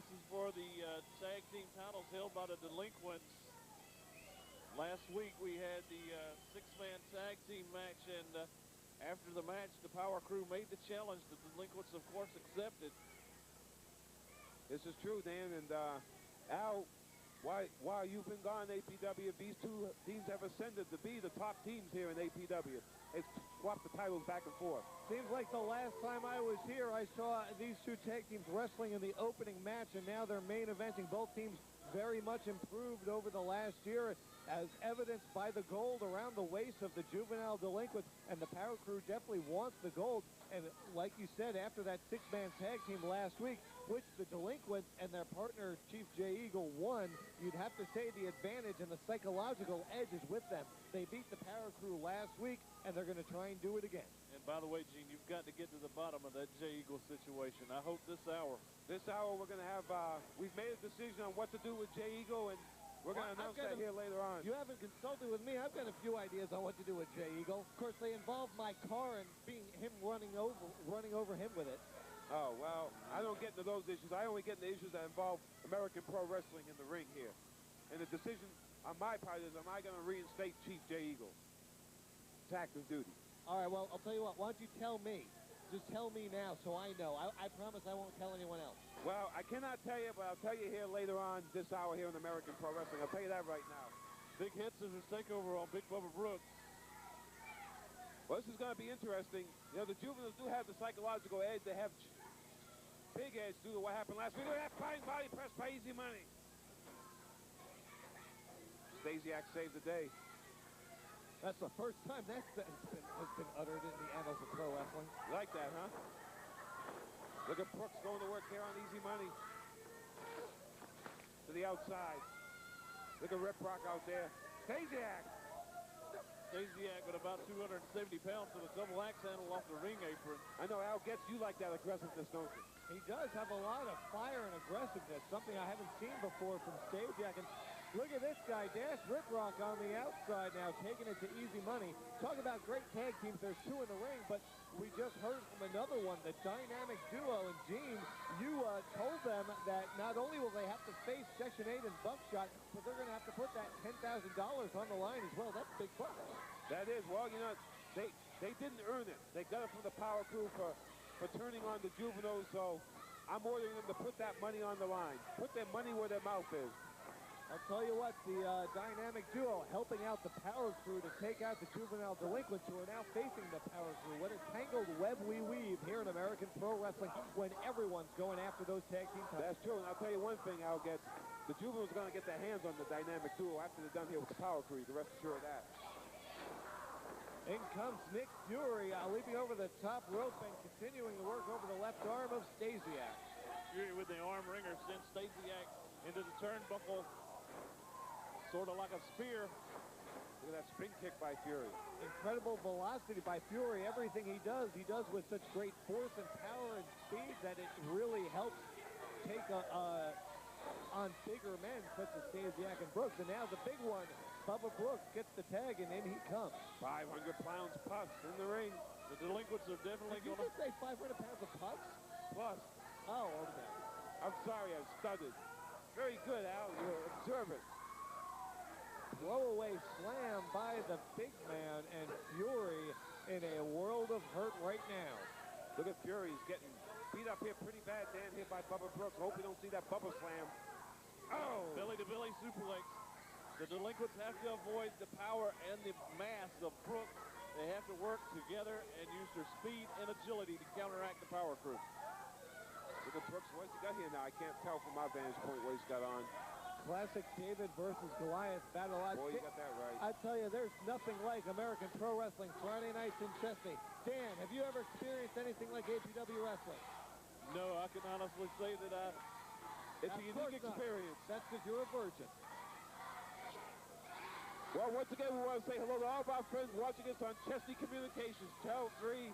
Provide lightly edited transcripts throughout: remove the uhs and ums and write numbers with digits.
This is for the tag team titles held by the Delinquents. Last week we had the six-man tag team match, and after the match, the Power Crew made the challenge. The Delinquents, of course, accepted. This is true, Dan, and Al, while you've been gone, APW, these two teams have ascended to be the top teams here in APW. They've swapped the titles back and forth. Seems like the last time I was here, I saw these two tag teams wrestling in the opening match, and now they're main eventing. Both teams very much improved over the last year, as evidenced by the gold around the waist of the Juvenile Delinquents, and the Power Crew definitely wants the gold. And like you said, after that six-man tag team last week, which the Delinquents and their partner Chief J. Eagle won, you'd have to say the advantage and the psychological edge is with them. They beat the Power Crew last week, and they're going to try and do it again. And by the way, Gene, you've got to get to the bottom of that J. Eagle situation. I hope this hour we're going to have, we've made a decision on what to do with J. Eagle, and we're going to announce that here later on. You haven't consulted with me. I've got a few ideas on what to do with J. Eagle. Of course, they involve my car and him running over him with it. Oh, well, I don't get into those issues. I only get into issues that involve American Pro Wrestling in the ring here. And the decision on my part is, am I going to reinstate Chief J. Eagle to active duty? All right, well, I'll tell you what. Why don't you tell me? Just tell me now so I know. I promise I won't tell anyone else. Well, I cannot tell you, but I'll tell you here later on this hour here in American Pro Wrestling. I'll tell you that right now. Big head scissors takeover on Big Bubba Brooks. Well, this is going to be interesting. You know, the juveniles do have the psychological edge. They have big edge due to what happened last week. Look at that flying body press by Easy Money. Stasiak saved the day. That's the first time that has been uttered in the annals of pro wrestling. You like that, huh? Look at Brooks going to work here on Easy Money. To the outside. Look at Rip Rock out there. Stasiak. Stasiak with about 270 pounds with a double axe handle off the ring apron. I know, Al, gets you like that aggressiveness, don't you? He does have a lot of fire and aggressiveness, something I haven't seen before from Stasiak. And look at this guy, Dash Rip Rock on the outside now, taking it to Easy Money. Talk about great tag teams. There's two in the ring, but we just heard from another one, the dynamic duo. And Gene, you told them that not only will they have to face Section 8 and Buckshot, but they're going to have to put that $10,000 on the line as well. That's big bucks. That is. Well, you know, they didn't earn it. They got it from the Power Crew for turning on the juveniles, so I'm ordering them to put that money on the line. Put their money where their mouth is. I'll tell you what, the dynamic duo helping out the Power Crew to take out the Juvenile Delinquents, who are now facing the Power Crew. What a tangled web we weave here in American Pro Wrestling when everyone's going after those tag team titles. That's true, and I'll tell you one thing, Al, gets the juveniles are going to get their hands on the dynamic duo after they're done here with the Power Crew. You can rest assured of that. In comes Nick Fury, leaping over the top rope and continuing to work over the left arm of Stasiak. Fury with the arm wringer sends Stasiak into the turnbuckle, sort of like a spear. Look at that spin kick by Fury. Incredible velocity by Fury. Everything he does with such great force and power and speed that it really helps take on bigger men such as Stasiak and Brooks. And now the big one, Bubba Brooks, gets the tag, and in he comes. 500 pounds plus in the ring. The Delinquents are definitely going to... Did you just say 500 pounds of pus? Plus. Oh, okay. I'm sorry, I stuttered. Very good, Al. You're observant. Throwaway slam by the big man, and Fury in a world of hurt right now. Look at Fury. He's getting beat up here pretty bad, Dan, here by Bubba Brooks. Hope we don't see that Bubba slam. Oh! Belly-to-belly suplex. The Delinquents have to avoid the power and the mass of Brooks. They have to work together and use their speed and agility to counteract the Power Crew. Look at Brooks. What's he got here now? I can't tell from my vantage point what he's got on. Classic David versus Goliath battle. Boy, you got that right. I tell you, there's nothing like American Pro Wrestling Friday nights in Chesney. Dan, have you ever experienced anything like APW wrestling? No, I can honestly say that it's a unique experience. That's because you're a virgin. Well, once again, we want to say hello to all of our friends watching us on Chesney Communications, Channel 3,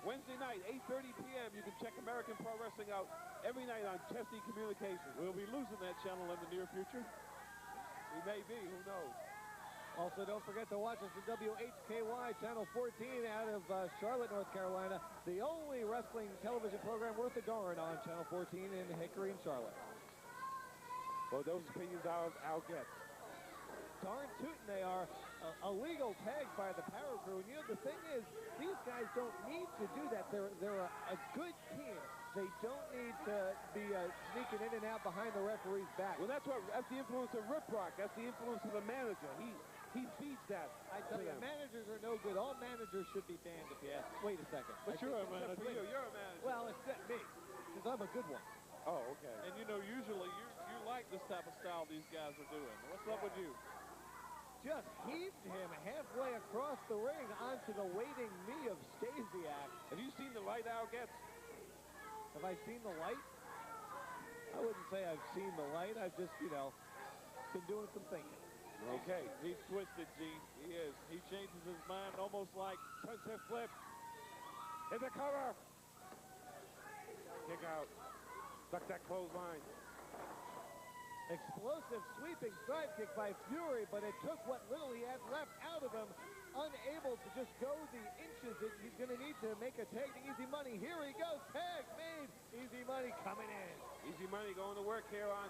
Wednesday night, 8:30 p.m. You can check American Pro Wrestling out every night on Chesney Communications. We'll be losing that channel in the near future. We may be, who knows. Also, don't forget to watch us at WHKY, Channel 14 out of Charlotte, North Carolina. The only wrestling television program worth a darn on Channel 14 in Hickory and Charlotte. Well, those opinions I'll get. Darn tootin' they are. A legal tag by the Power Crew. And you know, the thing is, these guys don't need to do that. They're a good team. They don't need to be sneaking in and out behind the referee's back. Well, that's the influence of Rip Rock. That's the influence of the manager. He feeds that. I tell you, managers are no good. All managers should be banned if you ask. Wait a second. But you're a manager. You're a manager. Well, except me, because I'm a good one. Oh, okay. And you know, usually you like this type of style these guys are doing. What's up with you? Just heaved him halfway across the ring onto the waiting knee of Stasiak. Have you seen the light Al gets? Have I seen the light? I wouldn't say I've seen the light. I've just, you know, been doing some thinking. Okay. He's twisted, Gene. He is. He changes his mind almost like Sunset flip. Hit the cover. Kick out. Stuck that clothesline. Explosive sweeping side kick by Fury, but it took what little he had left out of him. Unable to just go the inches that he's going to need to make a tag to Easy Money. Here he goes. Tag made. Easy Money coming in. Easy Money going to work here on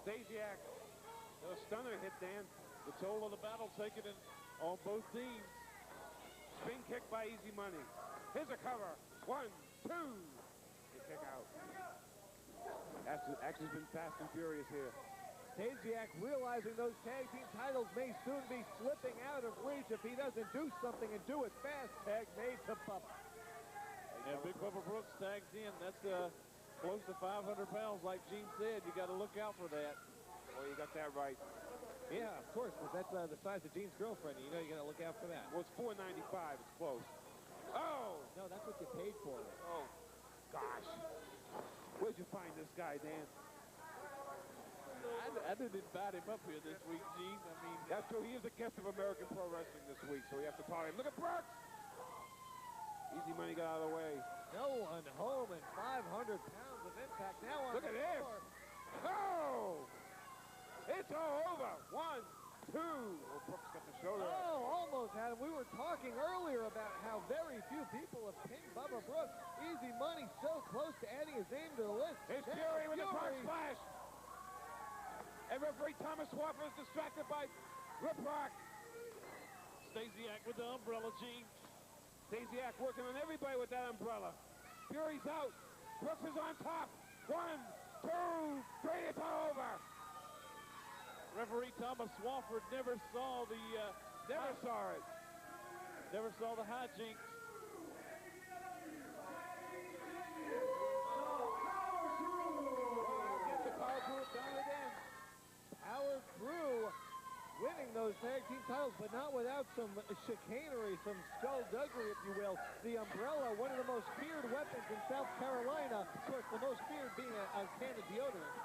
Stasiak. A stunner hit, Dan. the toll of the battle taken in on both teams. Spin kick by Easy Money. Here's a cover. 1, 2. They kick out. Action's been fast and furious here. Stasiak realizing those tag team titles may soon be slipping out of reach if he doesn't do something and do it fast. Tag made to Bubba. And Big Bubba Brooks tags in. That's close to 500 pounds, like Gene said. You got to look out for that. Well, you got that right. Yeah, of course, because that's the size of Gene's girlfriend. You know you got to look out for that. Well, it's 495. It's close. Oh! No, that's what you paid for. Oh, gosh. Where'd you find this guy, Dan? I didn't invite him up here this week, Gene. I mean, That's true. He is a guest of American Pro Wrestling this week, so we have to talk him. Look at Brooks! Easy Money got out of the way. No one home and 500 pounds of impact now on Look the at this! floor. Oh! It's all over. 1, 2. Oh, Brooks got the shoulder. Oh, almost had him. We were talking earlier about how very few people have pinned Bubba Brooks. Easy Money so close to adding his name to the list. It's Fury with the frog splash. And referee Thomas Swarfer is distracted by Rip Rock. Stasiak with the umbrella, Gene. Stasiak working on everybody with that umbrella. Fury's out. Brooks is on top. 1, 2, 3. It's all over. Referee Thomas Swafford never saw the Never saw it. never saw the hijinks. Get the Power Crew done again. Power Crew winning those tag team titles, but not without some chicanery, some skullduggery, if you will. The umbrella, one of the most feared weapons in South Carolina. Of course, the most feared being a can of deodorant.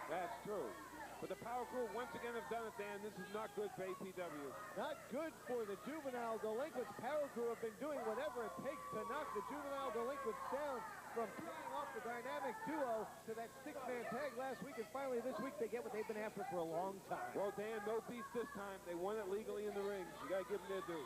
That's true. But the Power Crew once again have done it, Dan. This is not good for APW. Not good for the juvenile delinquents. Power Crew have been doing whatever it takes to knock the juvenile delinquents down, from paying off the dynamic duo to that six-man tag last week, and finally this week they get what they've been after for a long time. Well, Dan, no beats this time. They won it legally in the ring. You got to give them their due.